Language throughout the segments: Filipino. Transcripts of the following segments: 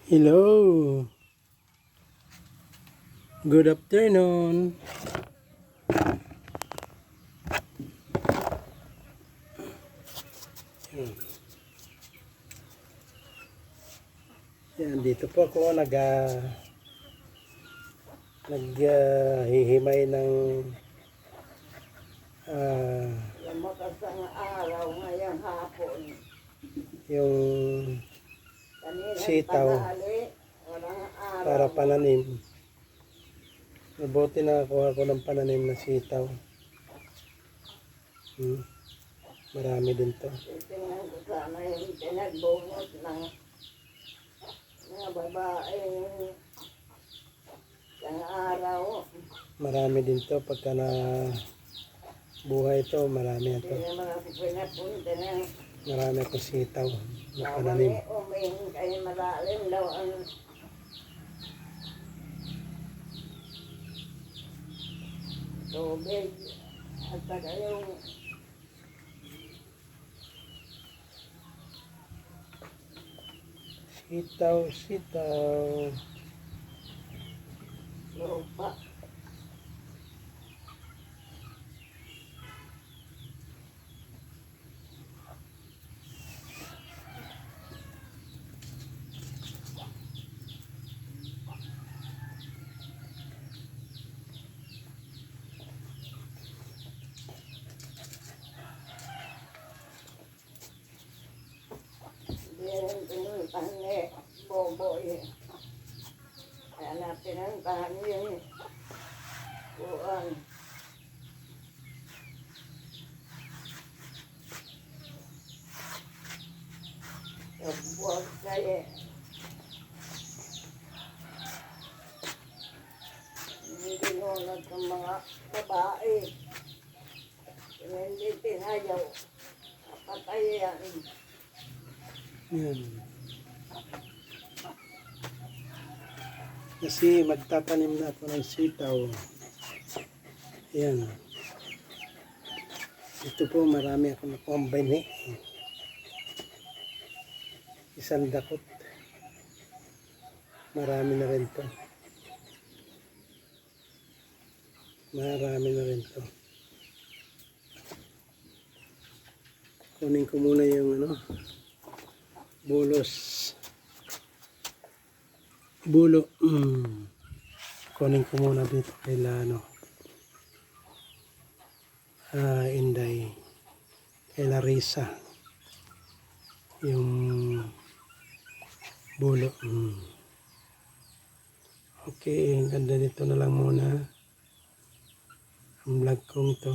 Hello. Good afternoon. Yan, dito po ako naghihimay ng Makagang araw ngayong hapon. yung Kanina sitaw tanghali, walang araw. para pananim. Mabuti nakakuha ko ng pananim na sitaw. Marami din to. Titingnan ko sana yung pinagbungot ng mga babaeng isang araw. Marami din to pagka na buhay to, marami Hindi to. naman ako pinapunta ng Marami akong sitaw na pananim. umingin kayo malalim daw ang tubig at saka yung Sitaw. lupa. Hindi rin pinuntahan ni Boboy. Kaya na pinuntahan yung buwan. Yung buwan kayo. Hindi nunod ng mga babae. Hindi tinayaw. Napatayan. Yan. Kasi magtatanim na ako ng sitaw. Yan. Ito po marami akong nakumbine. Isang dakot. Marami na rin to. Marami na rin to. Kunin ko muna yung bulos. Bulo. Kunin ko muna dito kay Inday. Kay Larissa. Yung bulo. Okay, ang ganda nito na lang muna. Ang vlog kong to.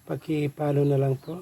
Paki-follow na lang po.